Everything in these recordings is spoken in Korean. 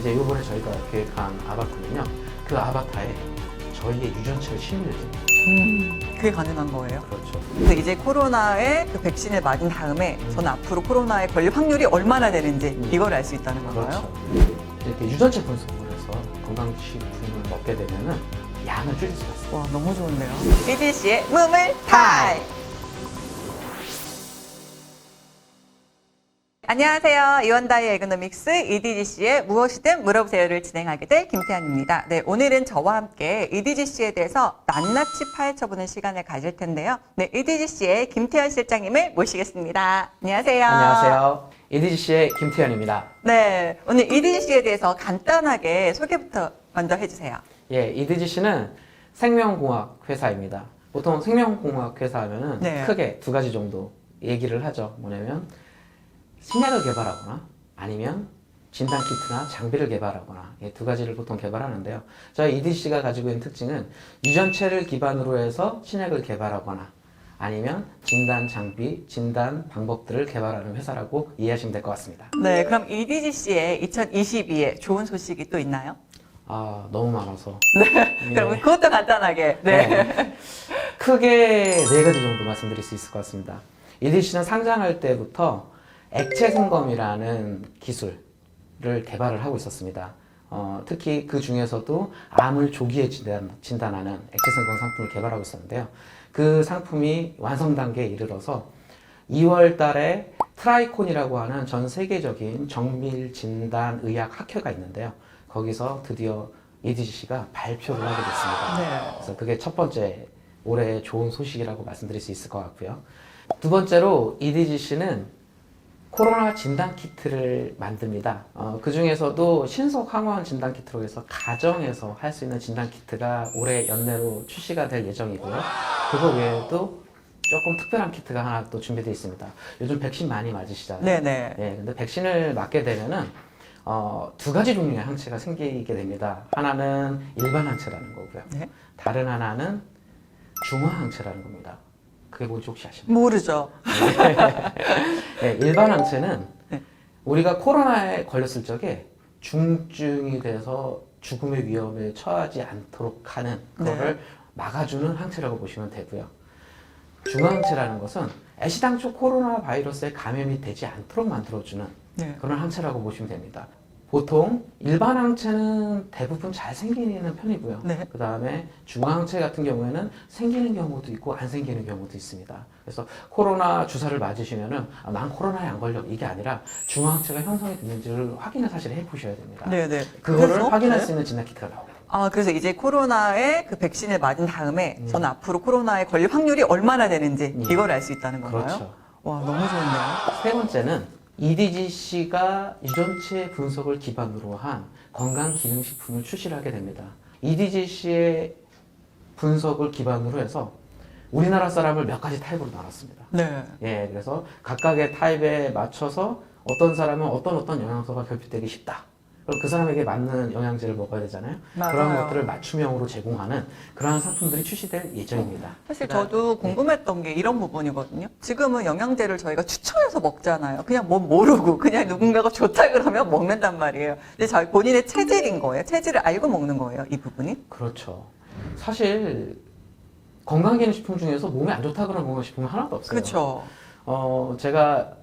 이제 이번에 저희가 계획한 아바타는요, 그 아바타에 저희의 유전체를 심는해줍니다. 그게 가능한 거예요? 그렇죠. 근데 이제 코로나에 그 백신을 맞은 다음에 저는 앞으로 코로나에 걸릴 확률이 얼마나 되는지 이걸 알 수 있다는 건가요? 그렇죠. 이렇게 유전체 분석을 해서 건강식품을 먹게 되면은 양을 줄일 수가 있어요. 와, 너무 좋은데요? EDC의 무물 타임! 안녕하세요. 이원다이 에그노믹스 EDGC의 무엇이든 물어보세요를 진행하게 될 김태환입니다. 네, 오늘은 저와 함께 EDGC에 대해서 낱낱이 파헤쳐보는 시간을 가질 텐데요. 네, EDGC의 김태환 실장님을 모시겠습니다. 안녕하세요. 안녕하세요. EDGC의 김태현입니다. 네, 오늘 EDGC에 대해서 간단하게 소개부터 먼저 해주세요. 예, EDGC는 생명공학 회사입니다. 보통 생명공학 회사 하면은 네. 크게 두 가지 정도 얘기를 하죠. 뭐냐면 신약을 개발하거나 아니면 진단키트나 장비를 개발하거나 이 두 가지를 보통 개발하는데요. 저희 EDC가 가지고 있는 특징은 유전체를 기반으로 해서 신약을 개발하거나 아니면 진단 장비, 진단 방법들을 개발하는 회사라고 이해하시면 될 것 같습니다. 네, 그럼 EDGC의 2022에 좋은 소식이 또 있나요? 아, 너무 많아서. 네, 그럼 그것도 간단하게. 네. 네. 크게 네 가지 정도 말씀드릴 수 있을 것 같습니다. EDC는 상장할 때부터 액체 생검이라는 기술을 개발을 하고 있었습니다. 특히 그 중에서도 암을 조기에 진단하는 액체 생검 상품을 개발하고 있었는데요. 그 상품이 완성 단계에 이르러서 2월 달에 트라이콘이라고 하는 전 세계적인 정밀 진단 의학 학회가 있는데요. 거기서 드디어 EDGC가 발표를 하게 됐습니다. 네. 그래서 그게 첫 번째 올해 좋은 소식이라고 말씀드릴 수 있을 것 같고요. 두 번째로 EDGC는 코로나 진단 키트를 만듭니다. 그 중에서도 신속 항원 진단 키트로 해서 가정에서 할 수 있는 진단 키트가 올해 연내로 출시가 될 예정이고요. 그거 외에도 조금 특별한 키트가 하나 또 준비되어 있습니다. 요즘 백신 많이 맞으시잖아요. 네네. 예, 근데 백신을 맞게 되면은 두 가지 종류의 항체가 생기게 됩니다. 하나는 일반 항체라는 거고요. 네. 다른 하나는 중화 항체라는 겁니다. 그게 뭔지 혹시 아시나요? 모르죠. 네, 일반 항체는 네. 우리가 코로나에 걸렸을 적에 중증이 돼서 죽음의 위험에 처하지 않도록 하는 그거를 막아주는 항체라고 보시면 되고요. 중화항체라는 것은 애시당초 코로나 바이러스에 감염이 되지 않도록 만들어주는 네. 그런 항체라고 보시면 됩니다. 보통 일반 항체는 대부분 잘 생기는 편이고요. 네. 그 다음에 중화항체 같은 경우에는 생기는 경우도 있고 안 생기는 경우도 있습니다. 그래서 코로나 주사를 맞으시면은 난 코로나에 안 걸려 이게 아니라 중화항체가 형성이 됐는지를 확인을 사실 해보셔야 됩니다. 네네. 그거를 그래서? 확인할 네. 수 있는 진단 키트가 나오게 됩니다. 아, 그래서 이제 코로나에 그 백신을 맞은 다음에 저는 앞으로 코로나에 걸릴 확률이 얼마나 되는지 이걸 알 수 있다는 건가요? 그렇죠. 와, 너무 좋은데요? 세 번째는 EDGC가 유전체 분석을 기반으로 한 건강기능식품을 출시를 하게 됩니다. EDGC의 분석을 기반으로 해서 우리나라 사람을 몇 가지 타입으로 나눴습니다. 네. 예, 그래서 각각의 타입에 맞춰서 어떤 사람은 어떤 영양소가 결핍되기 쉽다. 그럼 그 사람에게 맞는 영양제를 먹어야 되잖아요. 맞아요. 그런 것들을 맞춤형으로 제공하는 그러한 상품들이 출시될 예정입니다. 사실 저도 궁금했던 게 이런 부분이거든요. 지금은 영양제를 저희가 추천해서 먹잖아요. 그냥 뭐 모르고 그냥 누군가가 좋다 그러면 먹는단 말이에요. 근데 저희 본인의 체질인 거예요. 체질을 알고 먹는 거예요. 이 부분이. 그렇죠. 사실 건강기능식품 중에서 몸에 안 좋다 그런 건강식품은 하나도 없어요. 그렇죠. 제가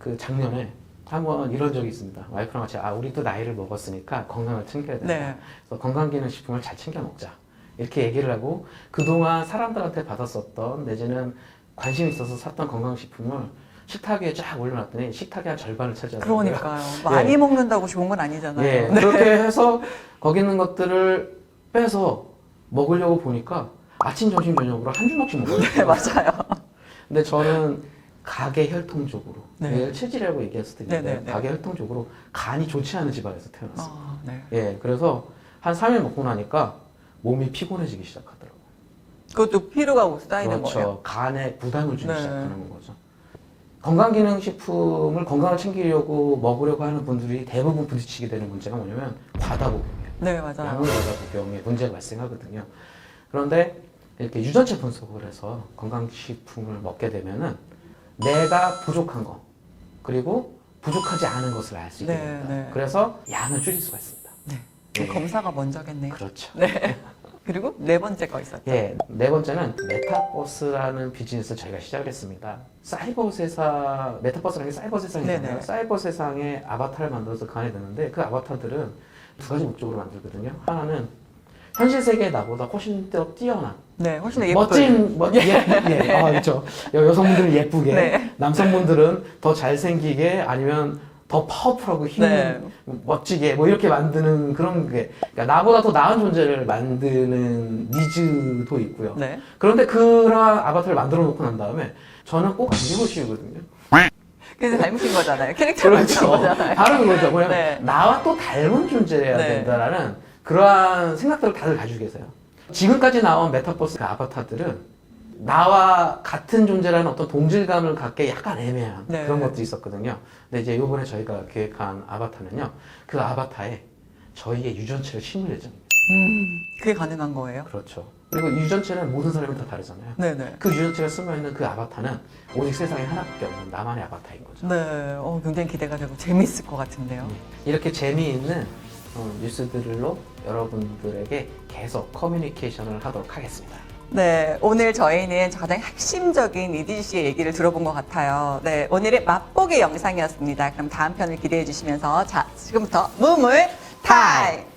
그 작년에 한번 이런 적이 있습니다. 와이프랑 같이 우리도 나이를 먹었으니까 건강을 챙겨야 된다. 네. 그래서 건강기능식품을 잘 챙겨 먹자. 이렇게 얘기를 하고 그동안 사람들한테 받았었던 내지는 관심 있어서 샀던 건강식품을 식탁 위에 쫙 올려놨더니 식탁의 한 절반을 차지하더라고요. 그러니까요. 많이 먹는다고 좋은 건 아니잖아요. 예, 네. 그렇게 해서 거기 있는 것들을 빼서 먹으려고 보니까 아침, 점심, 저녁으로 한 주먹씩 먹어요. 네, 맞아요. 근데 저는 가계 혈통적으로 네. 체질이라고 얘기했을 텐데 네, 네, 네. 가계 혈통적으로 간이 좋지 않은 집안에서 태어났어요. 네. 예, 그래서 한 3일 먹고 나니까 몸이 피곤해지기 시작하더라고요. 그것도 피로가 쌓이는 그렇죠. 거예요. 간에 부담을 주기 네. 시작하는 거죠. 건강기능식품을 건강을 챙기려고 먹으려고 하는 분들이 대부분 부딪히게 되는 문제가 뭐냐면 과다복용이에요. 네, 맞아요. 약물 과다복용에 문제가 발생하거든요. 그런데 이렇게 유전체 분석을 해서 건강식품을 먹게 되면은 내가 부족한 거 그리고 부족하지 않은 것을 알 수 있게 네, 됩니다. 네. 그래서 양을 줄일 수가 있습니다. 네. 검사가 먼저겠네요. 그렇죠. 네. 그리고 네 번째 거 있었죠. 예, 네 번째는 메타버스라는 비즈니스를 저희가 시작을 했습니다. 사이버 세상, 메타버스라는 게 사이버 세상이잖아요. 네네. 사이버 세상에 아바타를 만들어서 그 안에 넣는데 그 아바타들은 두 가지 목적으로 만들거든요. 하나는 현실 세계의 나보다 훨씬 더 뛰어난 네, 훨씬 더 예쁜. 예. 아, 그렇죠. 여성분들은 예쁘게, 네. 남성분들은 더 잘생기게, 아니면 더 파워풀하고 힘 네. 멋지게 뭐 이렇게 만드는 그런 게, 그러니까 나보다 더 나은 존재를 만드는 니즈도 있고요. 네. 그런데 그런 아바타를 만들어 놓고 난 다음에 저는 꼭 안경을 씌우거든요. 그래서 닮으신 거잖아요. 캐릭터를 만드신 거잖아요. 바로 그거죠. 뭐냐면 네. 나와 또 닮은 존재여야 네. 된다라는 그러한 생각들을 다들 가지고 계세요. 지금까지 나온 메타버스 그 아바타들은 나와 같은 존재라는 어떤 동질감을 갖게 약간 애매한 네. 그런 것도 있었거든요. 근데 이제 이번에 저희가 계획한 아바타는요, 그 아바타에 저희의 유전체를 심을 예정입니다. 그게 가능한 거예요? 그렇죠. 그리고 유전체는 모든 사람이 다 다르잖아요. 네네. 그 유전체가 숨어 있는 그 아바타는 오직 세상에 하나밖에 없는 나만의 아바타인 거죠. 네. 굉장히 기대가 되고 재밌을 것 같은데요. 이렇게 재미있는 뉴스들로 여러분들에게 계속 커뮤니케이션을 하도록 하겠습니다. 네, 오늘 저희는 가장 핵심적인 이디지 씨의 얘기를 들어본 것 같아요. 네, 오늘의 맛보기 영상이었습니다. 그럼 다음 편을 기대해 주시면서 자, 지금부터 무물 타임!